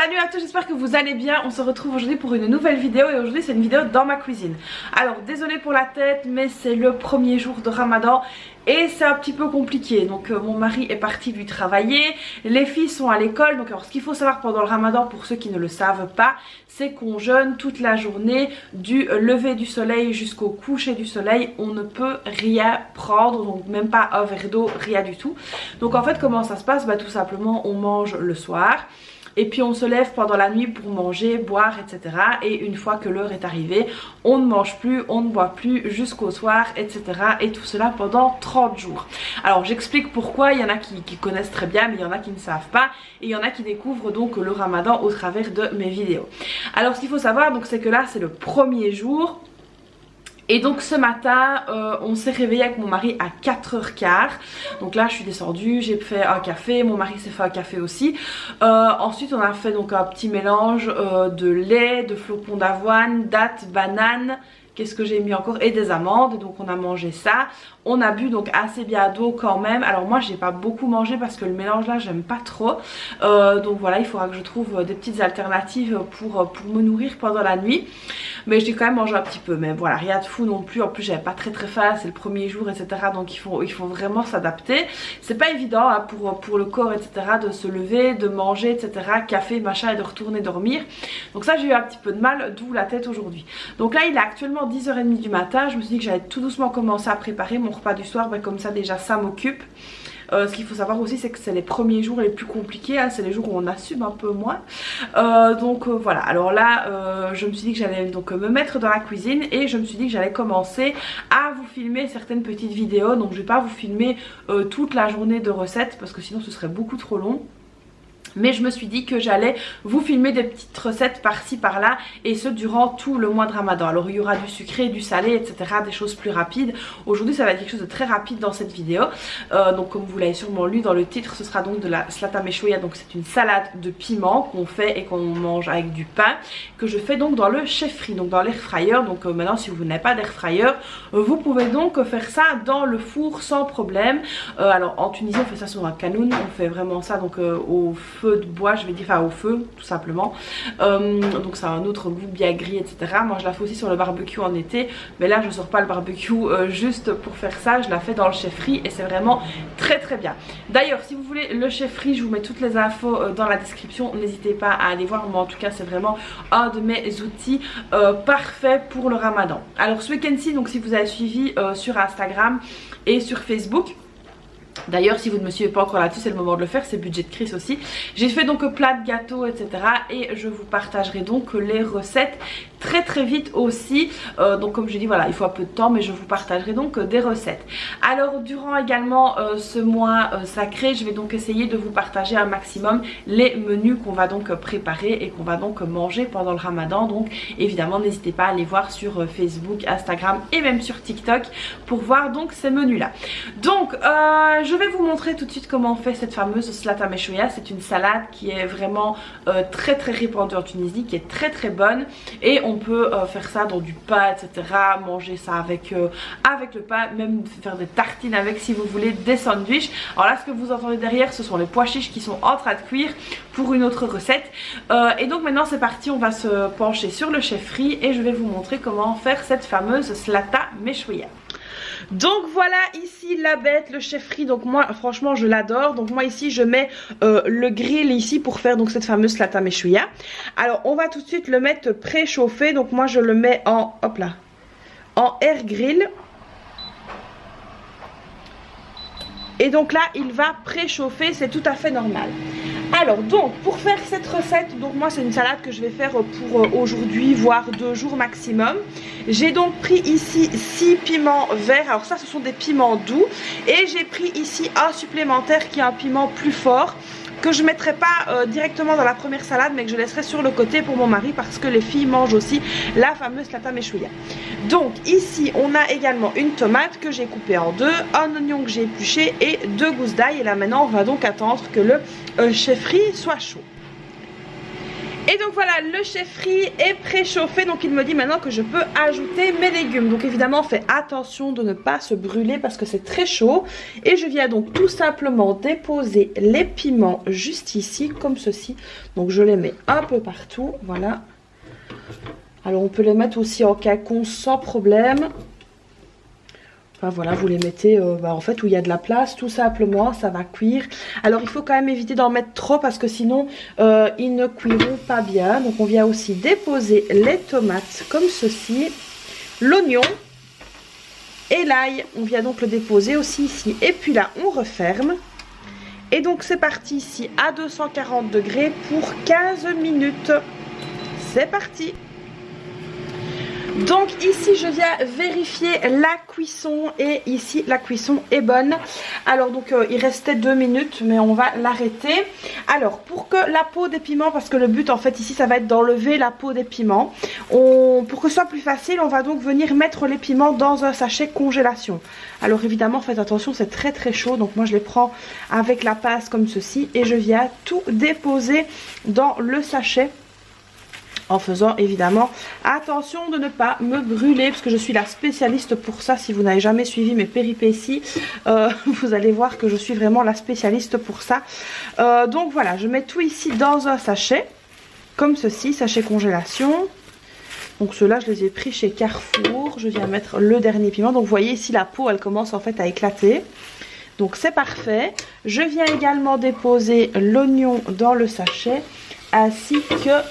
Salut à tous, j'espère que vous allez bien. On se retrouve aujourd'hui pour une nouvelle vidéo et aujourd'hui c'est une vidéo dans ma cuisine. Alors désolée pour la tête mais c'est le premier jour de Ramadan et c'est un petit peu compliqué. Donc mon mari est parti lui travailler, les filles sont à l'école. Donc alors ce qu'il faut savoir pendant le Ramadan pour ceux qui ne le savent pas, c'est qu'on jeûne toute la journée du lever du soleil jusqu'au coucher du soleil. On ne peut rien prendre, donc même pas un verre d'eau, rien du tout. Donc en fait comment ça se passe? Tout simplement on mange le soir. Et puis on se lève pendant la nuit pour manger, boire, etc. Et une fois que l'heure est arrivée, on ne mange plus, on ne boit plus jusqu'au soir, etc. Et tout cela pendant 30 jours. Alors j'explique pourquoi, il y en a qui connaissent très bien, mais il y en a qui ne savent pas. Et il y en a qui découvrent donc le Ramadan au travers de mes vidéos. Alors ce qu'il faut savoir, c'est que là c'est le premier jour. Et donc ce matin on s'est réveillé avec mon mari à 4h15. Donc là je suis descendue, j'ai fait un café, mon mari s'est fait un café aussi. Ensuite on a fait donc un petit mélange de lait, de flocons d'avoine, dattes, bananes. Qu'est-ce que j'ai mis encore? Et des amandes. Donc on a mangé ça. On a bu donc assez bien d'eau quand même. Alors moi j'ai pas beaucoup mangé parce que le mélange là j'aime pas trop. Donc voilà, il faudra que je trouve des petites alternatives pour me nourrir pendant la nuit. Mais j'ai quand même mangé un petit peu. Mais voilà, rien de fou non plus. En plus j'avais pas très faim, c'est le premier jour, etc. Donc il faut vraiment s'adapter. C'est pas évident hein, pour le corps, etc. de se lever, de manger, etc. Café, machin et de retourner dormir. Donc ça j'ai eu un petit peu de mal, d'où la tête aujourd'hui. Donc là il est actuellement 10h30 du matin. Je me suis dit que j'allais tout doucement commencer à préparer mon repas du soir, comme ça déjà ça m'occupe. Ce qu'il faut savoir aussi c'est que c'est les premiers jours les plus compliqués hein, c'est les jours où on assume un peu moins. Voilà, alors là je me suis dit que j'allais donc me mettre dans la cuisine et je me suis dit que j'allais commencer à vous filmer certaines petites vidéos. Donc je vais pas vous filmer toute la journée de recettes parce que sinon ce serait beaucoup trop long. Mais je me suis dit que j'allais vous filmer des petites recettes par-ci par-là et ce durant tout le mois de Ramadan. Alors il y aura du sucré, du salé, etc. Des choses plus rapides. Aujourd'hui ça va être quelque chose de très rapide dans cette vidéo. Donc comme vous l'avez sûrement lu dans le titre, ce sera donc de la slata meshouya. Donc c'est une salade de piment qu'on fait et qu'on mange avec du pain. Que je fais donc dans le chef-free, donc dans l'air fryer. Donc maintenant si vous n'avez pas d'air fryer, vous pouvez donc faire ça dans le four sans problème. Alors en Tunisie on fait ça sur un canoun. On fait vraiment ça donc au feu de bois, je vais dire, enfin au feu tout simplement. Donc ça a un autre goût bien gris, etc. Moi je la fais aussi sur le barbecue en été, mais là je sors pas le barbecue juste pour faire ça, je la fais dans le chef-free et c'est vraiment très bien. D'ailleurs si vous voulez le chef-free, je vous mets toutes les infos dans la description, n'hésitez pas à aller voir. Moi en tout cas c'est vraiment un de mes outils parfaits pour le Ramadan. Alors ce week-end-ci, donc si vous avez suivi sur Instagram et sur Facebook, d'ailleurs si vous ne me suivez pas encore là-dessus c'est le moment de le faire, c'est budget de Chris aussi. J'ai fait donc plein de gâteaux, etc. et je vous partagerai donc les recettes très vite aussi. Donc comme je dis voilà, il faut un peu de temps mais je vous partagerai donc des recettes. Alors durant également ce mois sacré, je vais donc essayer de vous partager un maximum les menus qu'on va donc préparer et qu'on va donc manger pendant le Ramadan. Donc évidemment n'hésitez pas à aller voir sur Facebook, Instagram et même sur TikTok pour voir donc ces menus là. Donc je vais vous montrer tout de suite comment on fait cette fameuse slata meshouya. C'est une salade qui est vraiment très répandue en Tunisie, qui est très bonne et on peut faire ça dans du pain, etc. Manger ça avec le pain, même faire des tartines avec si vous voulez, des sandwichs. Alors là ce que vous entendez derrière ce sont les pois chiches qui sont en train de cuire pour une autre recette. Et donc maintenant c'est parti, on va se pencher sur le chef-free et je vais vous montrer comment faire cette fameuse slata meshouya. Donc voilà ici la bête, le chef-free. Donc moi franchement je l'adore. Donc moi ici je mets le grill ici pour faire donc cette fameuse slata meshouya. Alors on va tout de suite le mettre préchauffé. Donc moi je le mets en hop là, en air grill. Et donc là il va préchauffer, c'est tout à fait normal. Alors donc pour faire cette recette, donc moi c'est une salade que je vais faire pour aujourd'hui voire 2 jours maximum. J'ai donc pris ici 6 piments verts, alors ça ce sont des piments doux. Et j'ai pris ici un supplémentaire qui est un piment plus fort, que je ne mettrai pas directement dans la première salade mais que je laisserai sur le côté pour mon mari parce que les filles mangent aussi la fameuse slata meshouya. Donc ici on a également une tomate que j'ai coupée en deux, un oignon que j'ai épluché et 2 gousses d'ail. Et là maintenant on va donc attendre que le chef-free soit chaud. Et donc voilà, le chef-riz est préchauffé, donc il me dit maintenant que je peux ajouter mes légumes. Donc évidemment, fais attention de ne pas se brûler parce que c'est très chaud. Et je viens donc tout simplement déposer les piments juste ici, comme ceci. Donc je les mets un peu partout, voilà. Alors on peut les mettre aussi en quinconce sans problème. Enfin voilà, vous les mettez en fait où il y a de la place, tout simplement, ça va cuire. Alors il faut quand même éviter d'en mettre trop parce que sinon ils ne cuiront pas bien. Donc on vient aussi déposer les tomates comme ceci, l'oignon et l'ail. On vient donc le déposer aussi ici. Et puis là on referme. Et donc c'est parti ici à 240 degrés pour 15 minutes. C'est parti! Donc ici je viens vérifier la cuisson et ici la cuisson est bonne. Alors donc il restait 2 minutes mais on va l'arrêter. Alors pour que la peau des piments, parce que le but en fait ici ça va être d'enlever la peau des piments, pour que ce soit plus facile on va donc venir mettre les piments dans un sachet congélation. Alors évidemment faites attention, c'est très très chaud, donc moi je les prends avec la pince comme ceci et je viens tout déposer dans le sachet. En faisant évidemment attention de ne pas me brûler, parce que je suis la spécialiste pour ça. Si vous n'avez jamais suivi mes péripéties, vous allez voir que je suis vraiment la spécialiste pour ça. Donc voilà, je mets tout ici dans un sachet, comme ceci, sachet congélation. Donc ceux-là je les ai pris chez Carrefour. Je viens mettre le dernier piment. Donc vous voyez ici la peau elle commence en fait à éclater. Donc c'est parfait. Je viens également déposer l'oignon dans le sachet, ainsi que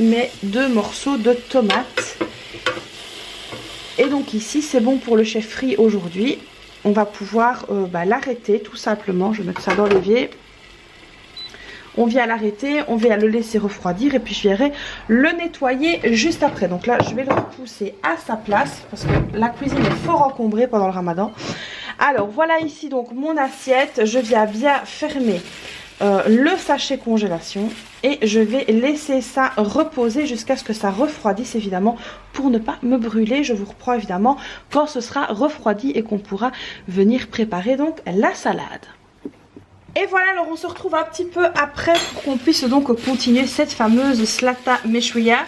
mes 2 morceaux de tomates. Et donc ici c'est bon pour le chef-riz aujourd'hui. On va pouvoir l'arrêter tout simplement. Je vais mettre ça dans l'évier. On vient l'arrêter, on vient le laisser refroidir et puis je viendrai le nettoyer juste après. Donc là je vais le repousser à sa place parce que la cuisine est fort encombrée pendant le ramadan. Alors voilà ici donc mon assiette. Je viens bien fermer le sachet congélation et je vais laisser ça reposer jusqu'à ce que ça refroidisse évidemment pour ne pas me brûler. Je vous reprends évidemment quand ce sera refroidi et qu'on pourra venir préparer donc la salade. Et voilà, alors on se retrouve un petit peu après pour qu'on puisse donc continuer cette fameuse slata meshouya.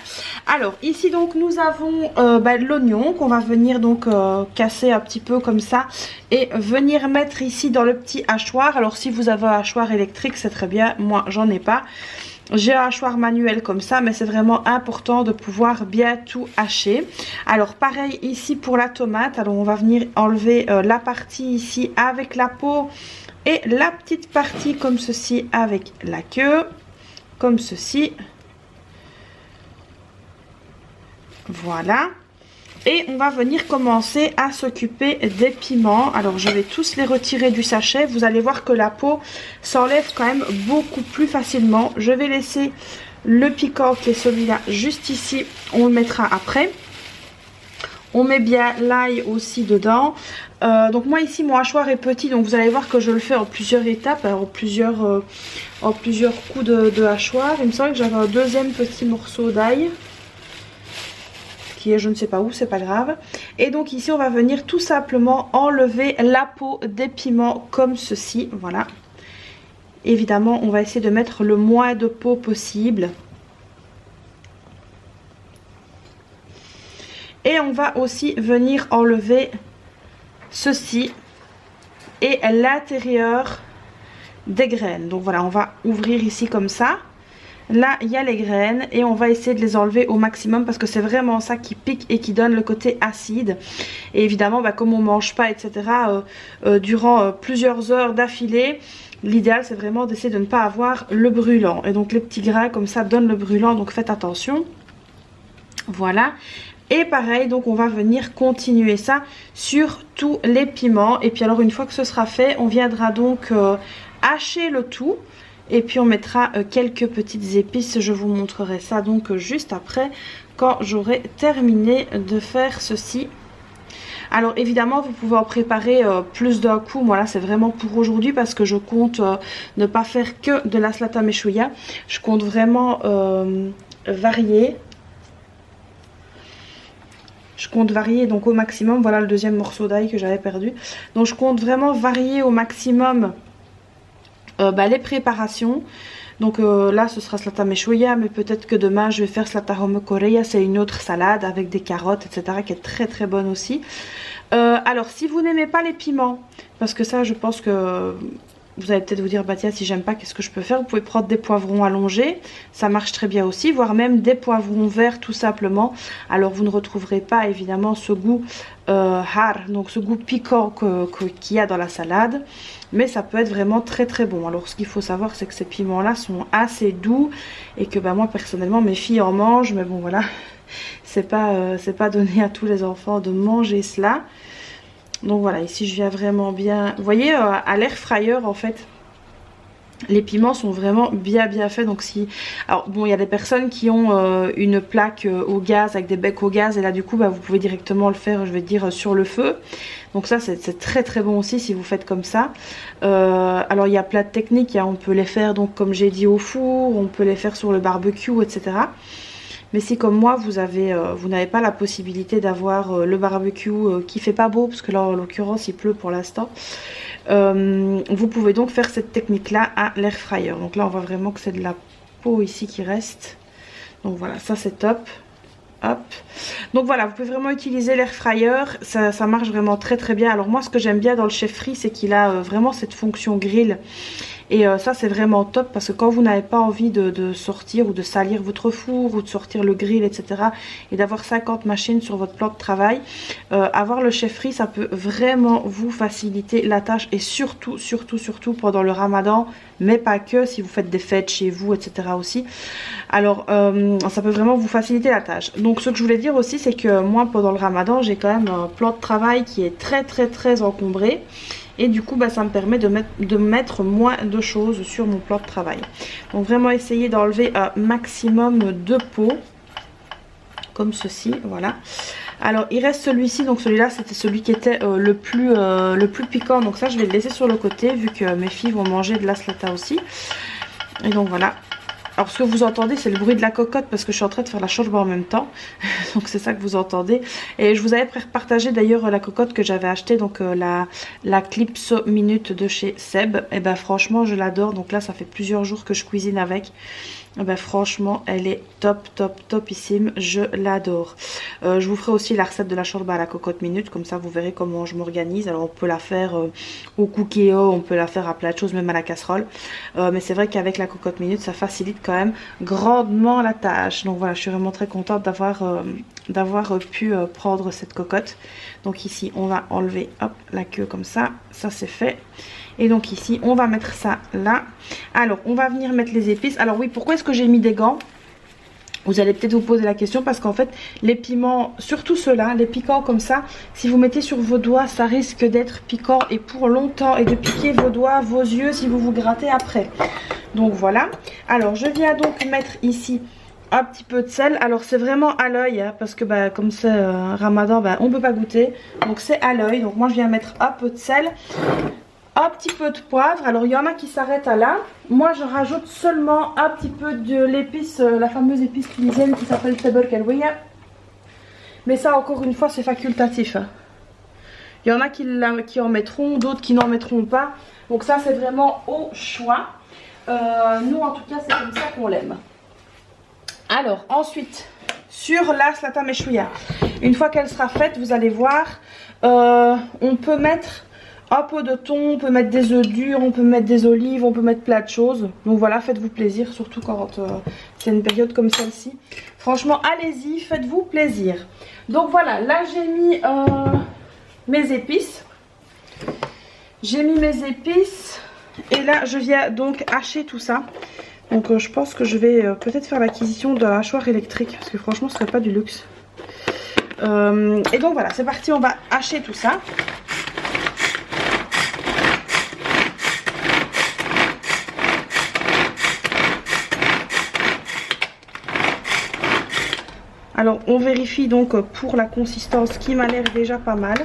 Alors ici donc nous avons l'oignon qu'on va venir donc casser un petit peu comme ça et venir mettre ici dans le petit hachoir. Alors si vous avez un hachoir électrique c'est très bien, moi j'en ai pas. J'ai un hachoir manuel comme ça, mais c'est vraiment important de pouvoir bien tout hacher. Alors pareil ici pour la tomate, alors on va venir enlever la partie ici avec la peau et la petite partie comme ceci avec la queue, comme ceci. Voilà. Et on va venir commencer à s'occuper des piments. Alors je vais tous les retirer du sachet. Vous allez voir que la peau s'enlève quand même beaucoup plus facilement. Je vais laisser le piquant qui est celui-là juste ici. On le mettra après. On met bien l'ail aussi dedans. Donc moi ici mon hachoir est petit, donc vous allez voir que je le fais en plusieurs étapes, en plusieurs coups de hachoir. Il me semble que j'avais un deuxième petit morceau d'ail qui est je ne sais pas où, c'est pas grave. Et donc ici on va venir tout simplement enlever la peau des piments comme ceci, voilà. Évidemment on va essayer de mettre le moins de peau possible. Et on va aussi venir enlever ceci et l'intérieur des graines. Donc voilà, on va ouvrir ici comme ça. Là il y a les graines et on va essayer de les enlever au maximum parce que c'est vraiment ça qui pique et qui donne le côté acide. Et évidemment comme on mange pas etc durant plusieurs heures d'affilée, l'idéal c'est vraiment d'essayer de ne pas avoir le brûlant. Et donc les petits grains comme ça donnent le brûlant, donc faites attention. Voilà. Et pareil, donc on va venir continuer ça sur tous les piments. Et puis alors une fois que ce sera fait, on viendra donc hacher le tout. Et puis on mettra quelques petites épices. Je vous montrerai ça donc juste après, quand j'aurai terminé de faire ceci. Alors évidemment vous pouvez en préparer plus d'un coup. Moi là c'est vraiment pour aujourd'hui parce que je compte ne pas faire que de la slata meshouya. Je compte vraiment varier. Je compte varier donc au maximum. Voilà le deuxième morceau d'ail que j'avais perdu. Donc je compte vraiment varier au maximum les préparations. Donc là ce sera slata meshuya, mais peut-être que demain je vais faire slata home korea, c'est une autre salade avec des carottes etc. qui est très très bonne aussi. Alors si vous n'aimez pas les piments, parce que ça je pense que vous allez peut-être vous dire bah tiens si j'aime pas qu'est-ce que je peux faire, vous pouvez prendre des poivrons allongés, ça marche très bien aussi, voire même des poivrons verts tout simplement. Alors vous ne retrouverez pas évidemment ce goût har, donc ce goût piquant qu'il y a dans la salade, mais ça peut être vraiment très très bon. Alors ce qu'il faut savoir c'est que ces piments là sont assez doux et que bah moi personnellement mes filles en mangent, mais bon voilà, c'est pas donné à tous les enfants de manger cela. Donc voilà, ici je viens vraiment bien, vous voyez à l'air fryer en fait les piments sont vraiment bien faits. Donc si, alors bon il y a des personnes qui ont une plaque au gaz avec des becs au gaz et là du coup bah, vous pouvez directement le faire, je vais dire sur le feu. Donc ça c'est très très bon aussi si vous faites comme ça. Alors il y a plein de techniques, on peut les faire donc comme j'ai dit au four, on peut les faire sur le barbecue etc. Mais si comme moi vous n'avez pas la possibilité d'avoir le barbecue qui fait pas beau, parce que là en l'occurrence il pleut pour l'instant, vous pouvez donc faire cette technique là à l'air fryer. Donc là on voit vraiment que c'est de la peau ici qui reste. Donc voilà, ça c'est top. Hop. Donc voilà, vous pouvez vraiment utiliser l'air fryer, ça marche vraiment très très bien. Alors moi ce que j'aime bien dans le chef free c'est qu'il a vraiment cette fonction grill. Et ça c'est vraiment top parce que quand vous n'avez pas envie de sortir ou de salir votre four ou de sortir le grill etc. et d'avoir 50 machines sur votre plan de travail, avoir le chef free ça peut vraiment vous faciliter la tâche et surtout pendant le ramadan, mais pas que, si vous faites des fêtes chez vous etc. aussi. Alors ça peut vraiment vous faciliter la tâche. Donc ce que je voulais dire aussi c'est que moi pendant le ramadan j'ai quand même un plan de travail qui est très encombré. Et du coup bah, ça me permet de mettre moins de choses sur mon plan de travail. Donc vraiment essayer d'enlever un maximum de peau. Comme ceci, voilà. Alors il reste celui-ci, donc celui-là c'était celui qui était le plus piquant. Donc ça je vais le laisser sur le côté vu que mes filles vont manger de la slata aussi. Et donc voilà. Alors ce que vous entendez c'est le bruit de la cocotte parce que je suis en train de faire la chorba en même temps. Donc c'est ça que vous entendez. Et je vous avais partagé d'ailleurs la cocotte que j'avais achetée, donc la Clipso Minute de chez Seb. Et ben franchement je l'adore. Donc là ça fait plusieurs jours que je cuisine avec. Et ben franchement elle est topissime, je l'adore. Je vous ferai aussi la recette de la chorba à la cocotte minute, comme ça vous verrez comment je m'organise. Alors on peut la faire au cookéo, on peut la faire à plein de choses, même à la casserole. Mais c'est vrai qu'avec la cocotte minute ça facilite quand même grandement la tâche. Donc voilà, je suis vraiment très contente d'avoir pu prendre cette cocotte. Donc ici on va enlever hop la queue comme ça c'est fait. Et donc ici on va mettre ça là. Alors on va venir mettre les épices. Alors oui, pourquoi est-ce que j'ai mis des gants? Vous allez peut-être vous poser la question parce qu'en fait les piments, surtout ceux-là, les piquants comme ça, si vous mettez sur vos doigts ça risque d'être piquant et pour longtemps et de piquer vos doigts, vos yeux si vous vous grattez après. Donc voilà. Alors je viens donc mettre ici un petit peu de sel. Alors c'est vraiment à l'œil hein, parce que bah, comme c'est ramadan bah, on ne peut pas goûter, donc c'est à l'œil. Donc moi je viens mettre un peu de sel, un petit peu de poivre. Alors il y en a qui s'arrêtent à là, moi je rajoute seulement un petit peu de l'épice, la fameuse épice tunisienne qui s'appelle Tabor Kalwiya, mais ça encore une fois c'est facultatif hein. Il y en a qui en mettront, d'autres qui n'en mettront pas, donc ça c'est vraiment au choix. Nous en tout cas c'est comme ça qu'on l'aime. Alors ensuite sur la slata meshuya, une fois qu'elle sera faite vous allez voir, on peut mettre un pot de thon, on peut mettre des œufs durs, on peut mettre des olives, on peut mettre plein de choses. Donc voilà, faites-vous plaisir, surtout quand c'est une période comme celle-ci. Franchement, allez-y, faites-vous plaisir. Donc voilà, là j'ai mis mes épices. J'ai mis mes épices. Et là, je viens donc hacher tout ça. Donc je pense que je vais peut-être faire l'acquisition d'un hachoir électrique. Parce que franchement, ce serait pas du luxe. Et donc voilà, c'est parti, on va hacher tout ça. Alors on vérifie donc pour la consistance qui m'a l'air déjà pas mal.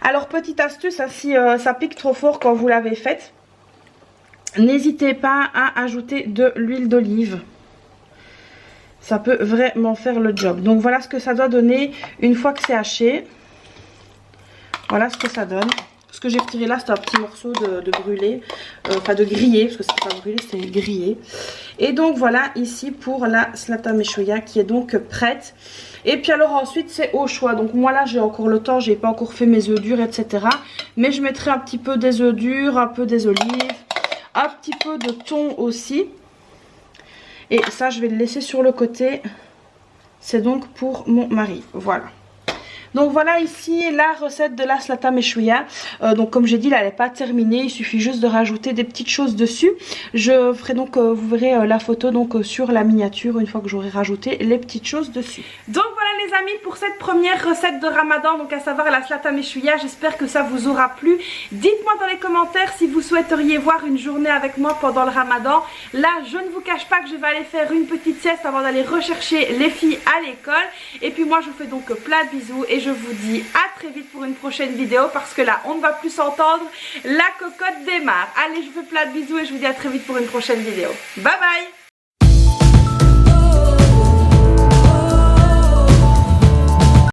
Alors petite astuce, hein, si ça pique trop fort quand vous l'avez faite, n'hésitez pas à ajouter de l'huile d'olive. Ça peut vraiment faire le job. Donc voilà ce que ça doit donner une fois que c'est haché. Voilà ce que ça donne. Ce que j'ai retiré là, c'est un petit morceau de brûlé, enfin de grillé, parce que c'est pas brûlé, c'est grillé. Et donc voilà ici pour la Zlata Meshuia qui est donc prête. Et puis alors ensuite c'est au choix. Donc moi là j'ai encore le temps, j'ai pas encore fait mes œufs durs, etc. Mais je mettrai un petit peu des œufs durs, un peu des olives, un petit peu de thon aussi. Et ça je vais le laisser sur le côté. C'est donc pour mon mari, voilà. Donc voilà ici la recette de la Zlata Meshuia. Donc comme j'ai dit, là, elle n'est pas terminée. Il suffit juste de rajouter des petites choses dessus. Je ferai donc, vous verrez la photo donc sur la miniature une fois que j'aurai rajouté les petites choses dessus. Donc voilà les amis pour cette première recette de Ramadan, donc à savoir la Zlata Meshuia. J'espère que ça vous aura plu. Dites-moi dans les commentaires si vous souhaiteriez voir une journée avec moi pendant le Ramadan. Là je ne vous cache pas que je vais aller faire une petite sieste avant d'aller rechercher les filles à l'école. Et puis moi je vous fais donc plein de bisous et je vous dis à très vite pour une prochaine vidéo parce que là on ne va plus s'entendre, la cocotte démarre. Allez, je vous fais plein de bisous et je vous dis à très vite pour une prochaine vidéo. Bye bye.